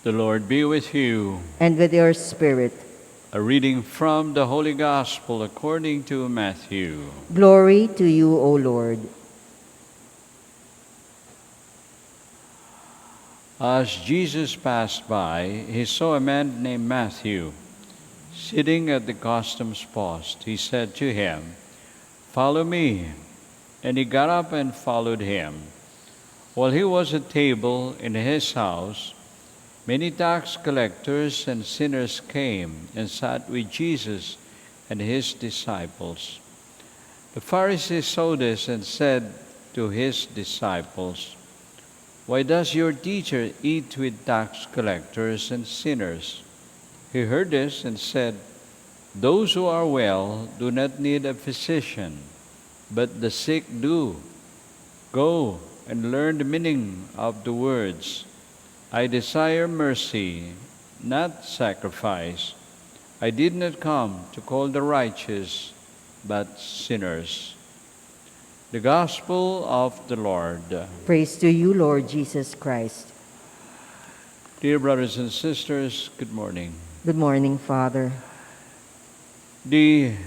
The Lord be with you. And with your spirit. A reading from the Holy Gospel according to Matthew. Glory to you, O Lord. As Jesus passed by, he saw a man named Matthew sitting at the customs post. He said to him, "Follow me." And he got up and followed him. While he was at table in his house, many tax collectors and sinners came and sat with Jesus and his disciples. The Pharisees saw this and said to his disciples, "Why does your teacher eat with tax collectors and sinners?" He heard this and said, "Those who are well do not need a physician, but the sick do. Go and learn the meaning of the words, 'I desire mercy, not sacrifice.' I did not come to call the righteous, but sinners." The Gospel of the Lord. Praise to you, Lord Jesus Christ. Dear brothers and sisters, good morning. Good morning, Father. The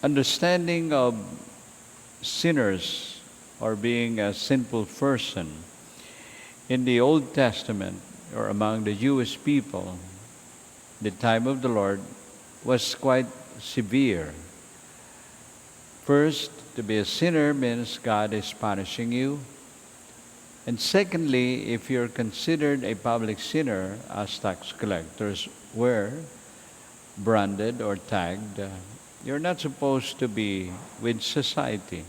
understanding of sinners or being a sinful person in the Old Testament or among the Jewish people, the time of the Lord, was quite severe. First, to be a sinner means God is punishing you. And secondly, if you're considered a public sinner, as tax collectors were, branded or tagged, you're not supposed to be with society.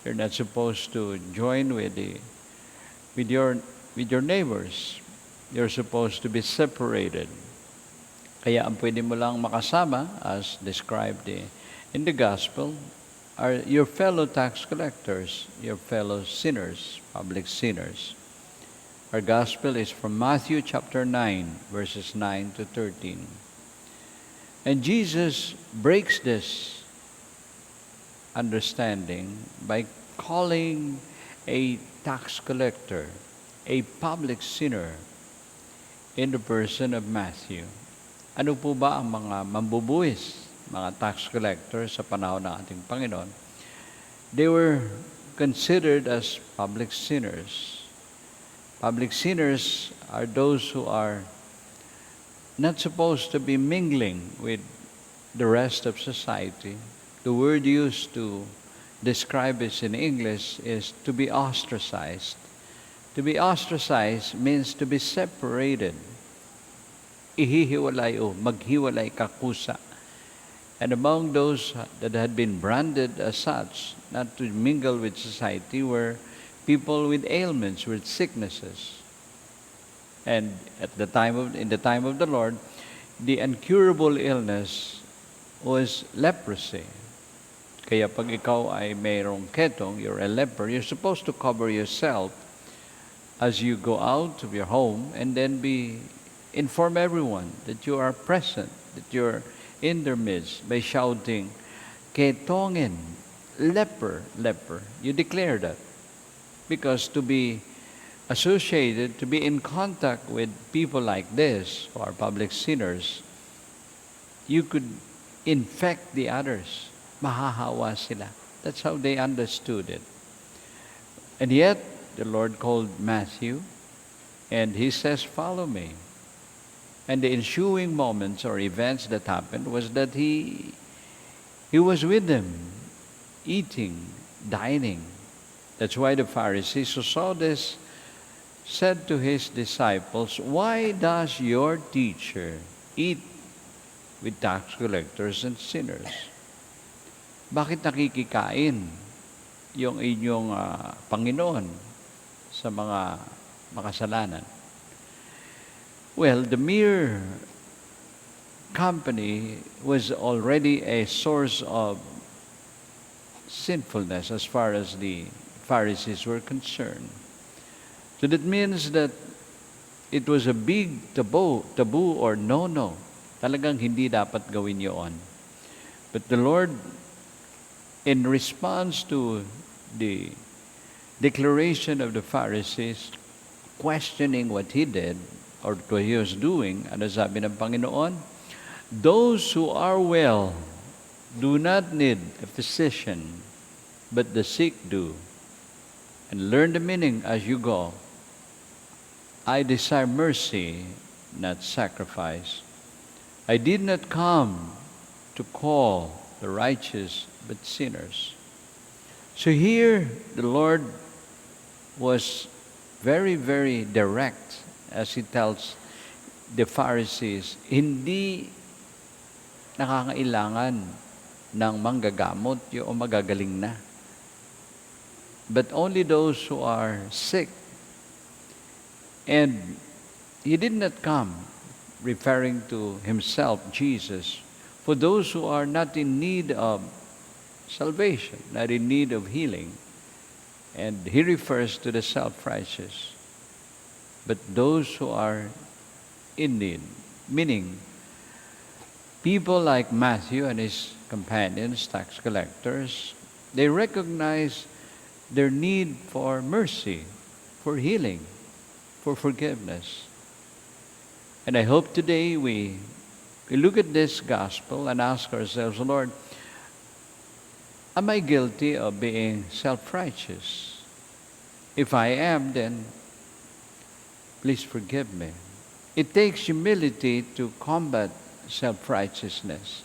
You're not supposed to join with your neighbors. You're supposed to be separated. Kaya ang pwede mo lang makasama, as described in the gospel, are your fellow tax collectors, your fellow sinners, public sinners. Our gospel is from Matthew chapter 9, verses 9 to 13. And Jesus breaks this understanding by calling a tax collector a public sinner in the person of Matthew. Ano po ba ang mga mambubuwis, mga tax collectors sa panahon ng ating Panginoon? They were considered as public sinners. Public sinners are those who are not supposed to be mingling with the rest of society. The word used to describe this in English is to be ostracized. To be ostracized means to be separated. Ihihiwalay o maghiwalay ka kusa. And among those that had been branded as such, not to mingle with society, were people with ailments, with sicknesses. And in the time of the Lord, the incurable illness was leprosy. Kaya pag ikaw ay mayroong ketong, you're a leper, you're supposed to cover yourself as you go out of your home and then inform everyone that you are present, that you're in their midst by shouting, "Ketongin, leper, leper." You declare that. Because to be associated, to be in contact with people like this, who are public sinners, you could infect the others. Mahahawa sila. That's how they understood it. And yet, the Lord called Matthew, and he says, "Follow me." And the ensuing moments or events that happened was that he was with them, eating, dining. That's why the Pharisees who saw this said to his disciples, "Why does your teacher eat with tax collectors and sinners?" Bakit nakikikain yung inyong Panginoon sa mga makasalanan? Well, the mere company was already a source of sinfulness as far as the Pharisees were concerned. So that means that it was a big taboo or no-no. Talagang hindi dapat gawin yun. But the Lord, in response to the declaration of the Pharisees, questioning what he did, or what He was doing, ano sabi ng Panginoon? Those who are well do not need a physician, but the sick do. And learn the meaning as you go. I desire mercy, not sacrifice. I did not come to call the righteous, but sinners. So here, the Lord was very, very direct as He tells the Pharisees, hindi nakakailangan ng manggagamot yung magagaling na. But only those who are sick. And He did not come, referring to Himself, Jesus, for those who are not in need of salvation, not in need of healing. And He refers to the self-righteous. But those who are in need, meaning people like Matthew and his companions, tax collectors, they recognize their need for mercy, for healing, for forgiveness. And I hope today we look at this gospel and ask ourselves, Lord, am I guilty of being self-righteous? If I am, then please forgive me. It takes humility to combat self-righteousness.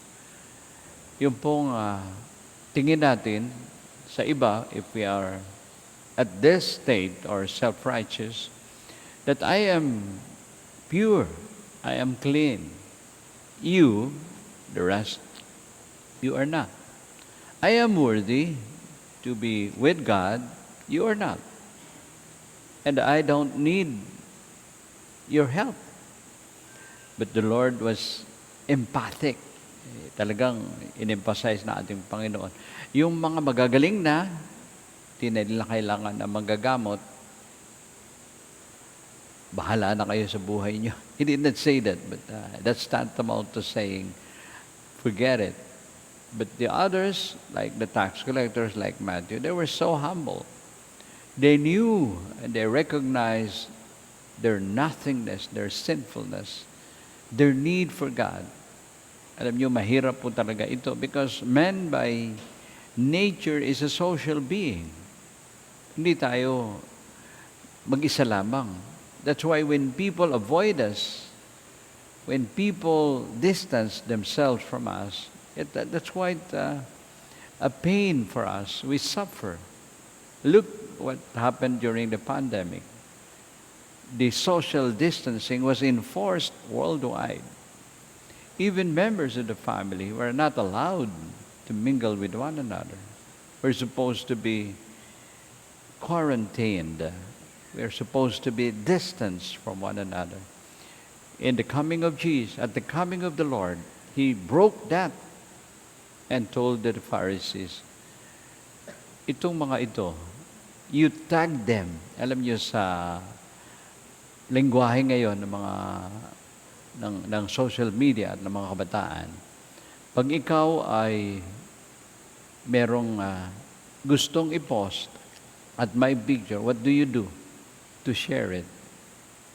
Yung pong tingin natin sa iba, if we are at this state or self-righteous, that I am pure, I am clean. You, the rest, you are not. I am worthy to be with God, you are not. And I don't need your help. But the Lord was empathic. Talagang in-emphasize na ating Panginoon. Yung mga magagaling na, di na nila kailangan na manggagamot, bahala na kayo sa buhay niyo. He did not say that, but that's tantamount to saying, forget it. But the others, like the tax collectors, like Matthew, they were so humble. They knew and they recognized their nothingness, their sinfulness, their need for God. Alam niyo, mahirap po talaga ito because man by nature is a social being. Hindi tayo mag-isa lamang. That's why when people avoid us, when people distance themselves from us, that's quite a pain for us. We suffer. Look what happened during the pandemic. The social distancing was enforced worldwide. Even members of the family were not allowed to mingle with one another. We're supposed to be quarantined. We're supposed to be distanced from one another. In the coming of Jesus, at the coming of the Lord, He broke that and told the Pharisees, itong mga ito, you tag them. Alam niyo sa lengguwahe ngayon ng mga ng social media at ng mga kabataan, pag ikaw ay merong gustong i-post at may picture, what do you do to share it?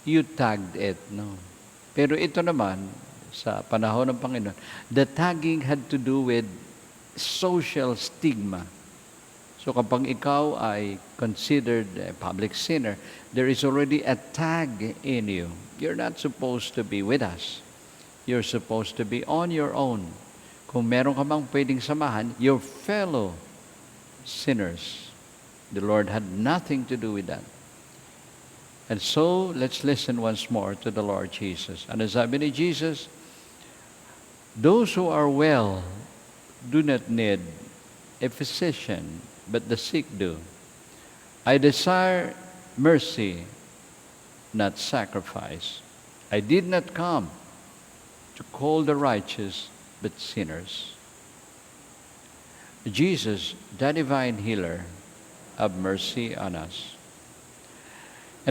You tagged it, no? Pero ito naman, sa panahon ng Panginoon, the tagging had to do with social stigma. So kapag ikaw ay considered a public sinner, there is already a tag in you. You're not supposed to be with us. You're supposed to be on your own. Kung meron ka mang pwedeng samahan, your fellow sinners. The Lord had nothing to do with that. And so, let's listen once more to the Lord Jesus. Ano sabi ni Jesus? Those who are well do not need a physician, but the sick do. I desire mercy, not sacrifice. I did not come to call the righteous, but sinners. Jesus, the divine healer, have mercy on us.